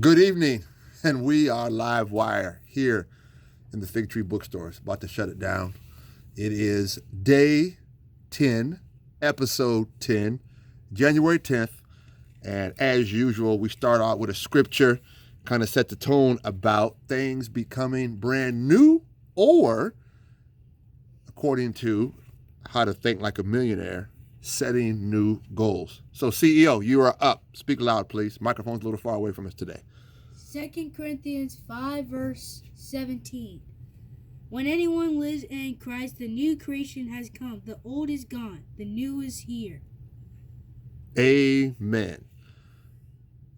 Good evening, and we are live wire here in the Fig Tree Bookstore. It's about to shut it down. It is day 10, episode 10, January 10th, and as usual, we start out with a scripture, kind of set the tone about things becoming brand new, or according to How to Think Like a Millionaire, setting new goals. So, CEO, you are up. Speak loud, please. Microphone's a little far away from us today. 2 Corinthians 5 verse 17. When anyone lives in Christ, the new creation has come. The old is gone. The new is here. Amen.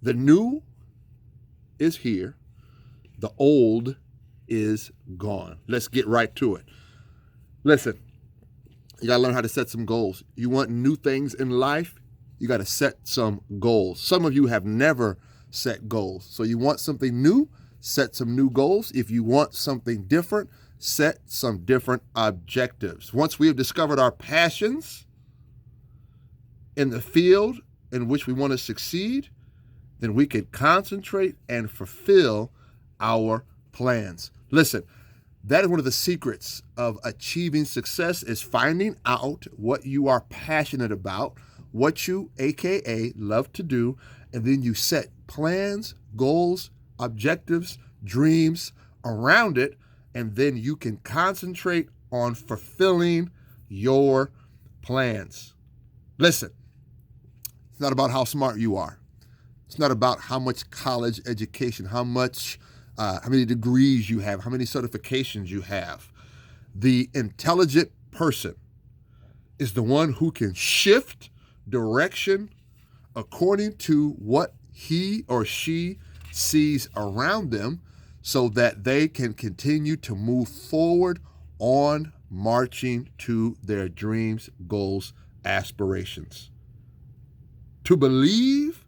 The new is here. The old is gone. Let's get right to it. Listen, you got to learn how to set some goals. You want new things in life, you got to set some goals. Some of you have never set goals. So you want something new, set some new goals. If you want something different, set some different objectives. Once we have discovered our passions in the field in which we want to succeed, then we can concentrate and fulfill our plans. Listen, that is one of the secrets of achieving success, is finding out what you are passionate about, what you, AKA, love to do, and then you set plans, goals, objectives, dreams around it, and then you can concentrate on fulfilling your plans. Listen, it's not about how smart you are. It's not about how much college education, how many degrees you have, how many certifications you have. The intelligent person is the one who can shift direction according to what he or she sees around them so that they can continue to move forward on marching to their dreams, goals, aspirations. To believe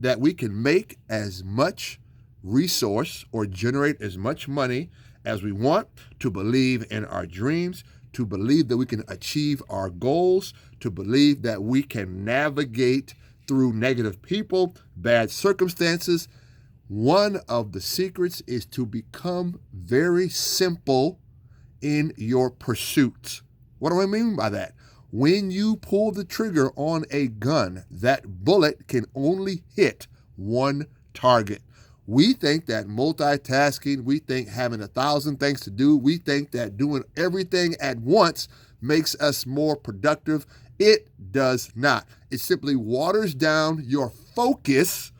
that we can make as much resource or generate as much money as we want, to believe in our dreams, to believe that we can achieve our goals, to believe that we can navigate through negative people, bad circumstances. One of the secrets is to become very simple in your pursuits. What do I mean by that? When you pull the trigger on a gun, that bullet can only hit one target. We think that multitasking, we think having 1,000 things to do, we think that doing everything at once makes us more productive. It does not. It simply waters down your focus,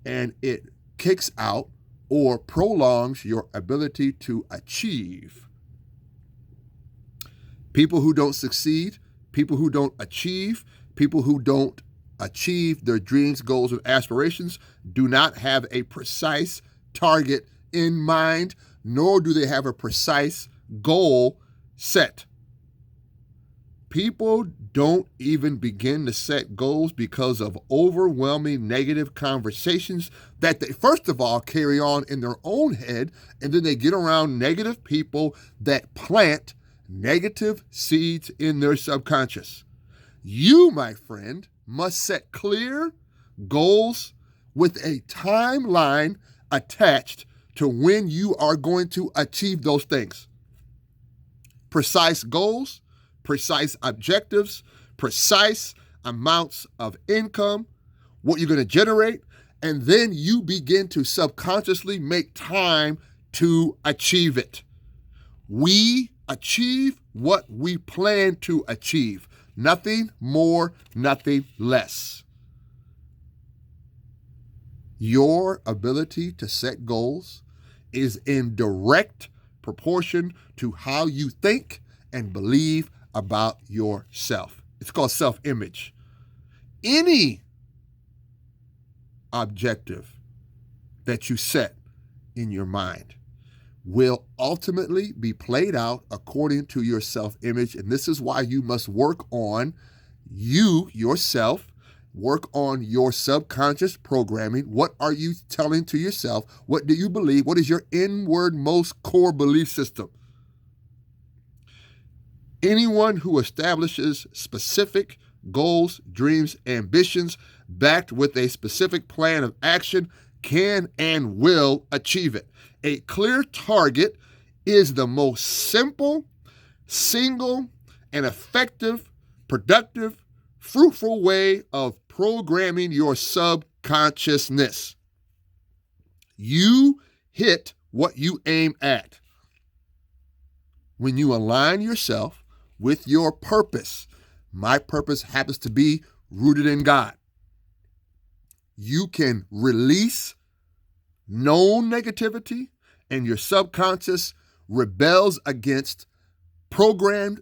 and it kicks out or prolongs your ability to achieve. People who don't succeed, people who don't achieve, people who don't achieve their dreams, goals, and aspirations do not have a precise target in mind, nor do they have a precise goal set. People don't even begin to set goals because of overwhelming negative conversations that they, first of all, carry on in their own head, and then they get around negative people that plant negative seeds in their subconscious. You, my friend, must set clear goals with a timeline attached to when you are going to achieve those things. Precise goals, precise objectives, precise amounts of income, what you're going to generate, and then you begin to subconsciously make time to achieve it. We achieve what we plan to achieve. Nothing more, nothing less. Your ability to set goals is in direct proportion to how you think and believe about yourself. It's called self-image. Any objective that you set in your mind will ultimately be played out according to your self-image. And this is why you must work on you, yourself, work on your subconscious programming. What are you telling to yourself? What do you believe? What is your inward most core belief system? Anyone who establishes specific goals, dreams, ambitions, backed with a specific plan of action, can and will achieve it. A clear target is the most simple, single, and effective, productive, fruitful way of programming your subconsciousness. You hit what you aim at. When you align yourself with your purpose, my purpose happens to be rooted in God. You can release known negativity, and your subconscious rebels against programmed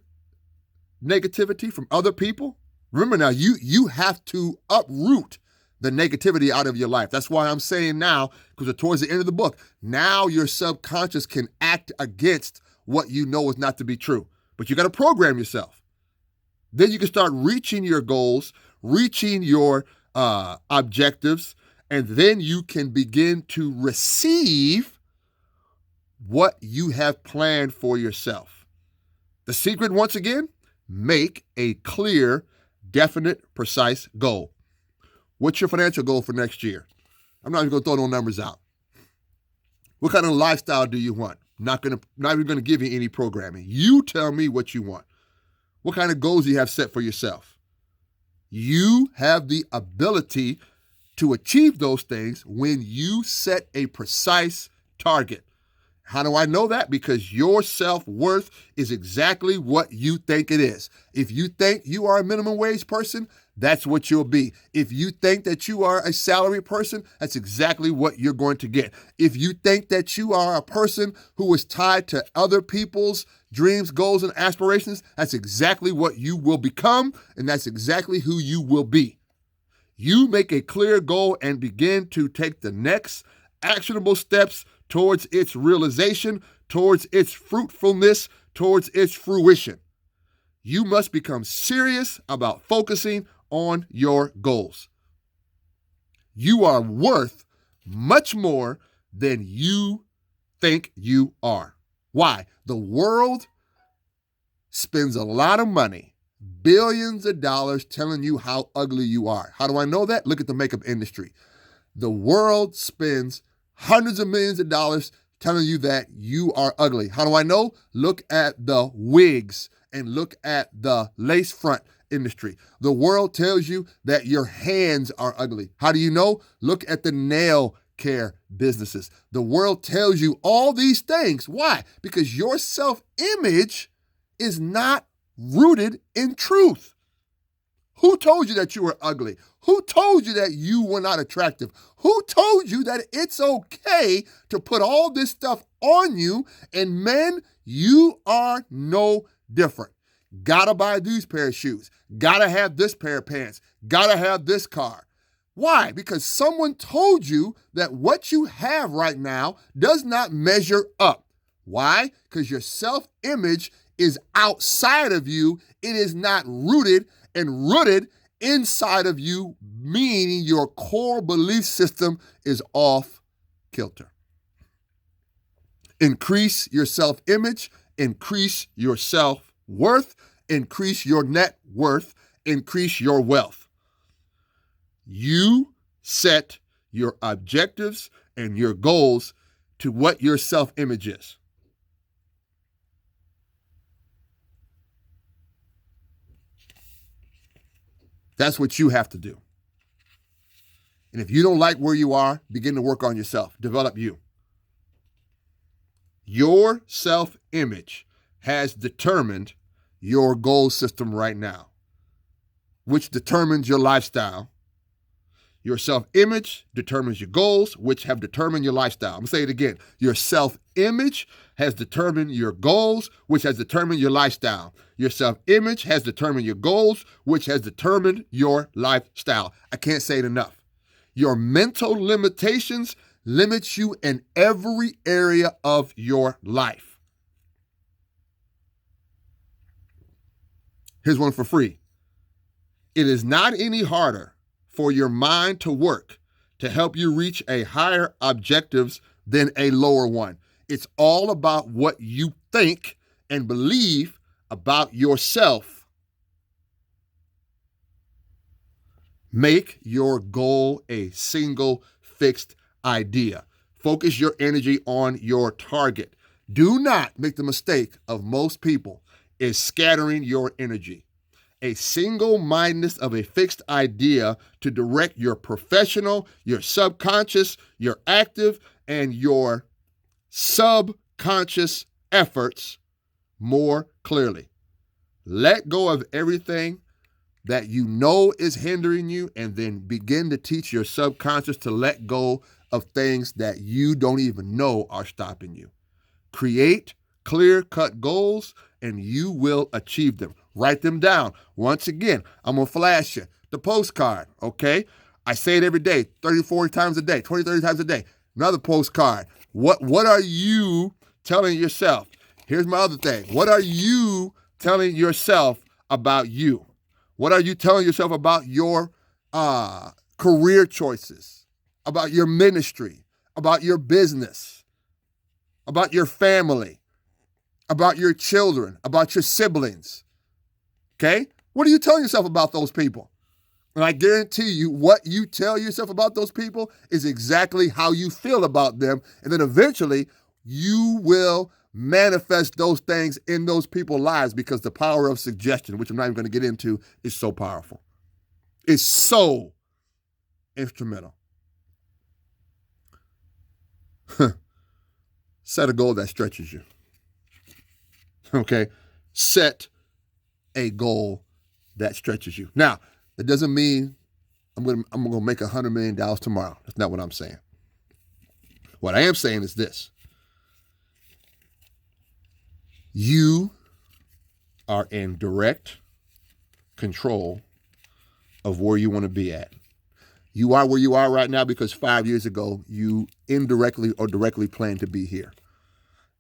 negativity from other people. Remember now, you have to uproot the negativity out of your life. That's why I'm saying now, because towards the end of the book, now your subconscious can act against what you know is not to be true. But you got to program yourself. Then you can start reaching your goals, reaching your objectives, and then you can begin to receive what you have planned for yourself. The secret, once again, make a clear, definite, precise goal. What's your financial goal for next year? I'm not even going to throw no numbers out. What kind of lifestyle do you want? Not even going to give you any programming. You tell me what you want. What kind of goals do you have set for yourself? You have the ability to achieve those things when you set a precise target. How do I know that? Because your self-worth is exactly what you think it is. If you think you are a minimum wage person, that's what you'll be. If you think that you are a salary person, that's exactly what you're going to get. If you think that you are a person who is tied to other people's dreams, goals, and aspirations, that's exactly what you will become, and that's exactly who you will be. You make a clear goal and begin to take the next actionable steps towards its realization, towards its fruitfulness, towards its fruition. You must become serious about focusing on your goals. You are worth much more than you think you are. Why? The world spends a lot of money, billions of dollars, telling you how ugly you are. How do I know that? Look at the makeup industry. The world spends hundreds of millions of dollars telling you that you are ugly. How do I know? Look at the wigs and look at the lace front industry. The world tells you that your hands are ugly. How do you know? Look at the nail care businesses. The world tells you all these things. Why? Because your self-image is not rooted in truth. Who told you that you were ugly? Who told you that you were not attractive? Who told you that it's okay to put all this stuff on you? And men, you are no different. Gotta buy these pair of shoes. Gotta have this pair of pants. Gotta have this car. Why? Because someone told you that what you have right now does not measure up. Why? Because your self-image is outside of you. It is not rooted and rooted inside of you, meaning your core belief system is off kilter. Increase your self-image, increase your self-worth, increase your net worth, increase your wealth. You set your objectives and your goals to what your self-image is. That's what you have to do. And if you don't like where you are, begin to work on yourself. Develop you. Your self-image has determined your goal system right now, which determines your lifestyle. Your self-image determines your goals, which have determined your lifestyle. I'm going to say it again. Your self-image has determined your goals, which has determined your lifestyle. Your self-image has determined your goals, which has determined your lifestyle. I can't say it enough. Your mental limitations limit you in every area of your life. Here's one for free. It is not any harder for your mind to work to help you reach a higher objectives than a lower one. It's all about what you think and believe about yourself. Make your goal a single fixed idea. Focus your energy on your target. Do not make the mistake of most people is scattering your energy. A single-mindedness of a fixed idea to direct your professional, your subconscious, your active, and your subconscious efforts more clearly. Let go of everything that you know is hindering you, and then begin to teach your subconscious to let go of things that you don't even know are stopping you. Create clear-cut goals, and you will achieve them. Write them down. Once again, I'm going to flash you the postcard, okay? I say it every day, 30, 40 times a day, 20, 30 times a day. Another postcard. What are you telling yourself? Here's my other thing. What are you telling yourself about you? What are you telling yourself about your career choices, about your ministry, about your business, about your family, about your children, about your siblings? Okay? What are you telling yourself about those people? And I guarantee you, what you tell yourself about those people is exactly how you feel about them. And then eventually, you will manifest those things in those people's lives, because the power of suggestion, which I'm not even going to get into, is so powerful. It's so instrumental. Set a goal that stretches you. Okay? Set a goal that stretches you. Now, that doesn't mean I'm going to make $100 million tomorrow. That's not what I'm saying. What I am saying is this. You are in direct control of where you want to be at. You are where you are right now because 5 years ago, you indirectly or directly planned to be here.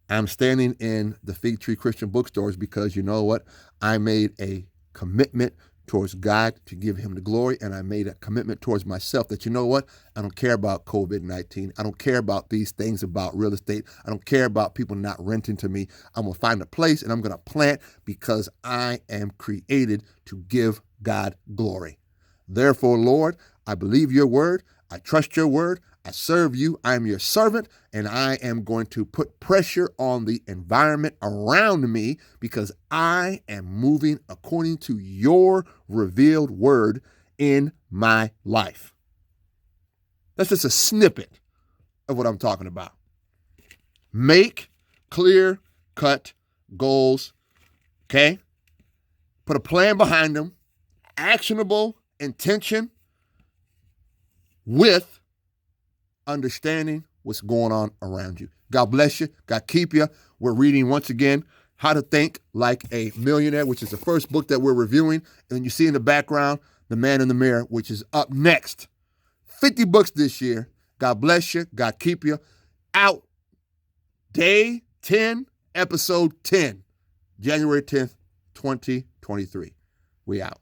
I'm standing in the Fig Tree Christian bookstores because you know what? I made a commitment towards God to give him the glory, and I made a commitment towards myself that, you know what? I don't care about COVID-19. I don't care about these things about real estate. I don't care about people not renting to me. I'm going to find a place and I'm going to plant because I am created to give God glory. Therefore, Lord, I believe your word. I trust your word. I serve you. I am your servant, and I am going to put pressure on the environment around me because I am moving according to your revealed word in my life. That's just a snippet of what I'm talking about. Make clear-cut goals, okay? Put a plan behind them, actionable intention with understanding what's going on around you. God bless you. God keep you. We're reading once again How to Think Like a Millionaire, which is the first book that we're reviewing. And you see in the background, The Man in the Mirror, which is up next. 50 books this year. God bless you. God keep you. Out. Day 10, episode 10, January 10th, 2023. We out.